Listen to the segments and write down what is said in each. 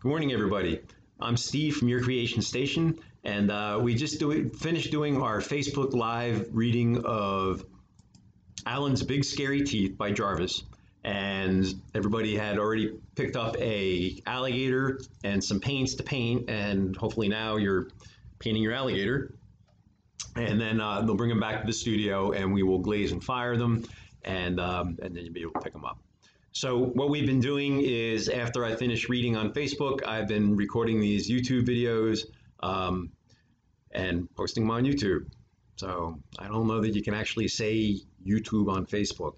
Good morning, everybody. I'm Steve from Your Creation Station, and we just finished doing our Facebook Live reading of Alan's Big Scary Teeth by Jarvis, and everybody had already picked up a alligator and some paints to paint, and hopefully now you're painting your alligator. And then they'll bring them back to the studio, and we will glaze and fire them, and then you'll be able to pick them up. So what we've been doing is after I finish reading on Facebook, I've been recording these YouTube videos and posting them on YouTube. So I don't know that you can actually say YouTube on Facebook.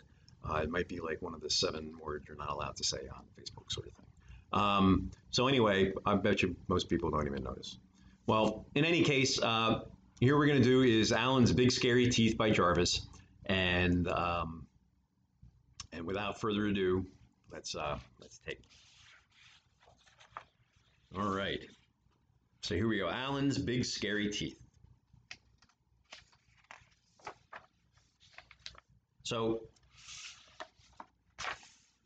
It might be like one of the 7 words you're not allowed to say on Facebook sort of thing. So anyway, I bet you most people don't even notice. Well, in any case, here we're going to do is Alan's Big Scary Teeth by Jarvis. And without further ado, let's take. All right. So here we go. Alan's Big Scary Teeth. So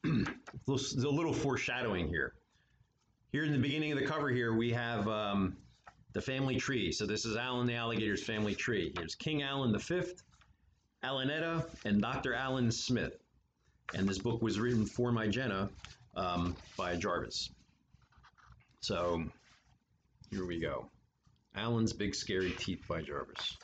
there's a little foreshadowing here. Here in the beginning of the cover here, we have the family tree. So this is Alan the alligator's family tree. Here's King Alan V, Alanetta, and Dr. Alan Smith. And this book was written for my Jenna by Jarvis. So here we go. Alan's Big Scary Teeth by Jarvis.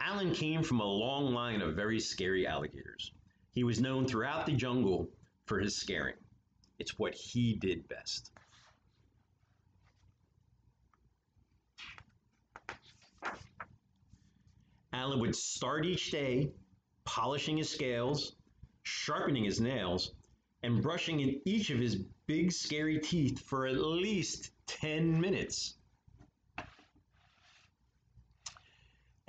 Alan came from a long line of very scary alligators. He was known throughout the jungle for his scaring. It's what he did best. Alan would start each day polishing his scales, sharpening his nails, and brushing in each of his big scary teeth for at least 10 minutes.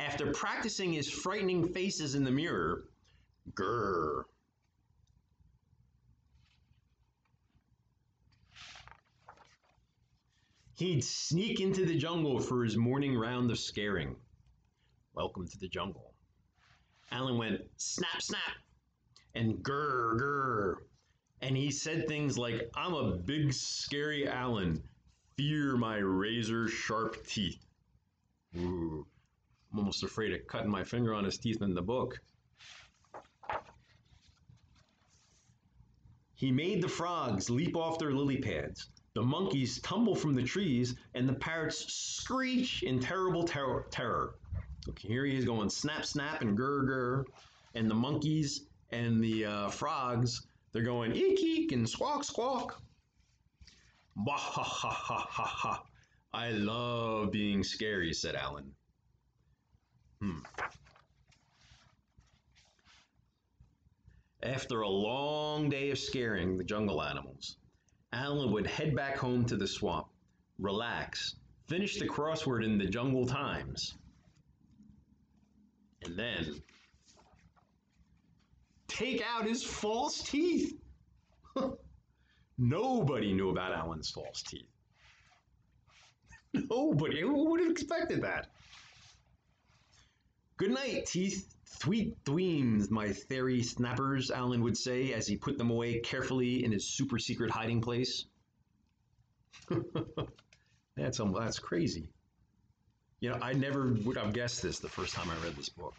After practicing his frightening faces in the mirror, grrr, he'd sneak into the jungle for his morning round of scaring. Welcome to the jungle. Alan went snap, snap, and grrr, grrr. And he said things like, I'm a big scary Alan. Fear my razor sharp teeth. Ooh, I'm almost afraid of cutting my finger on his teeth in the book. He made the frogs leap off their lily pads, the monkeys tumble from the trees, and the parrots screech in terrible terror. Okay, here he is going snap, snap, and grr, grr. And the monkeys and the frogs, they're going eek, eek, and squawk, squawk. Bah, ha, ha, ha, ha, ha. I love being scary, said Alan. After a long day of scaring the jungle animals, Alan would head back home to the swamp, relax, finish the crossword in the Jungle Times, and then take out his false teeth. Nobody knew about Alan's false teeth. Nobody. Who would have expected that? Good night, teeth. Sweet dreams, my fairy snappers, Alan would say as he put them away carefully in his super secret hiding place. That's crazy. You know, I never would have guessed this the first time I read this book.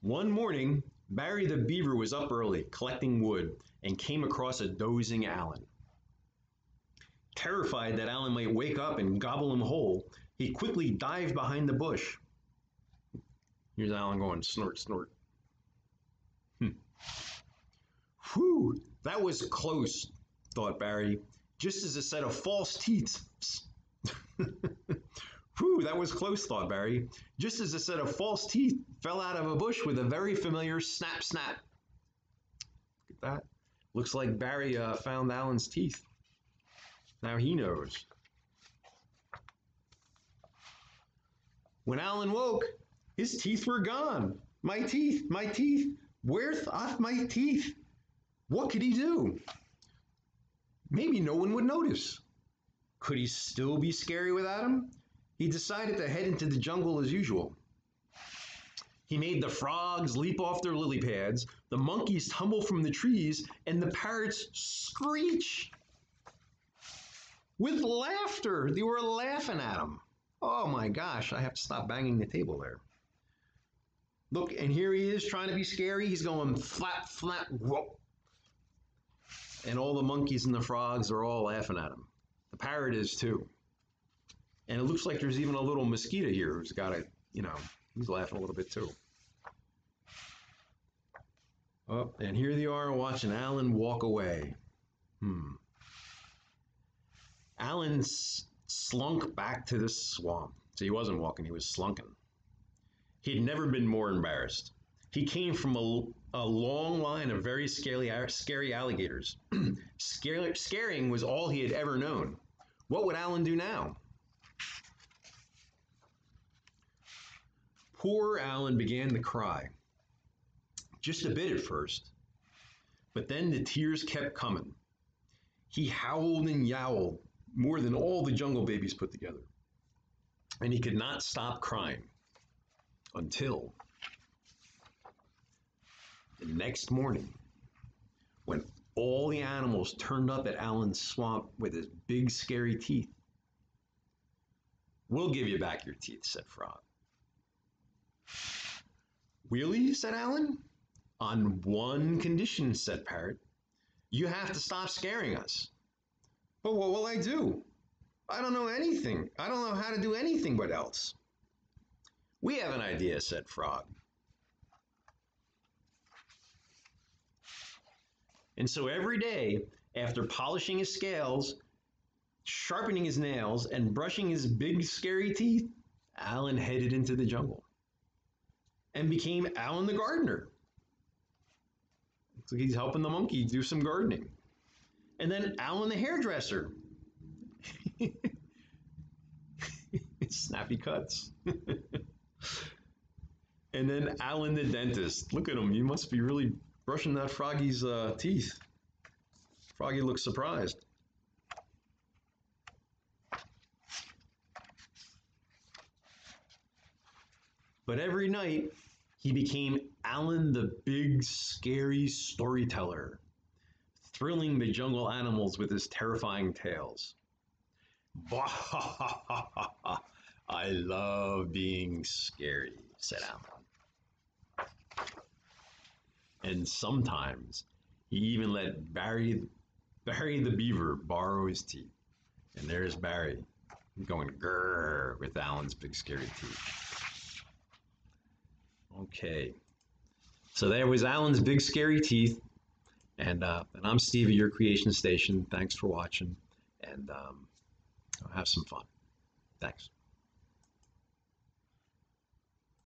One morning, Barry the beaver was up early collecting wood and came across a dozing Alan. Terrified that Alan might wake up and gobble him whole, he quickly dived behind the bush. Here's Alan going snort, snort. Whew, that was close, thought Barry, just as a set of false teeth. Whew, that was close, thought Barry, just as a set of false teeth fell out of a bush with a very familiar snap, snap. Look at that. Looks like Barry found Alan's teeth. Now he knows. When Alan woke, his teeth were gone. My teeth, my teeth. Where's off my teeth? What could he do? Maybe no one would notice. Could he still be scary without him? He decided to head into the jungle as usual. He made the frogs leap off their lily pads, the monkeys tumble from the trees, and the parrots screech with laughter. They were laughing at him. Oh my gosh, I have to stop banging the table there. Look, and here he is trying to be scary. He's going flap, flap, whoop. And all the monkeys and the frogs are all laughing at him. The parrot is too. And it looks like there's even a little mosquito here who's got a, he's laughing a little bit too. Oh, and here they are watching Alan walk away. Alan slunk back to the swamp. So he wasn't walking, he was slunking. He'd never been more embarrassed. He came from a long line of very scary alligators. Scaring was all he had ever known. What would Alan do now? Poor Alan began to cry. Just a bit at first. But then the tears kept coming. He howled and yowled more than all the Jungle Babies put together. And he could not stop crying until the next morning, when all the animals turned up at Alan's swamp with his big scary teeth. "We'll give you back your teeth," said Frog. "Really?" said Alan. "On one condition," said Parrot. "You have to stop scaring us." "But what will I do? I don't know anything. I don't know how to do anything but else." "We have an idea," said Frog. And so every day, after polishing his scales, sharpening his nails, and brushing his big scary teeth, Alan headed into the jungle and became Alan the gardener. So he's helping the monkey do some gardening. And then Alan the hairdresser. Snappy cuts. And then Alan the dentist. Look at him. He must be really brushing that Froggy's teeth. Froggy looks surprised. But every night, he became Alan the big, scary storyteller, thrilling the jungle animals with his terrifying tales. "I love being scary," said Alan. And sometimes he even let Barry the beaver borrow his teeth. And there's Barry going grrr with Alan's big scary teeth. Okay, so there was Alan's big scary teeth, and I'm Steve at Your Creation Station. Thanks for watching, and have some fun. Thanks.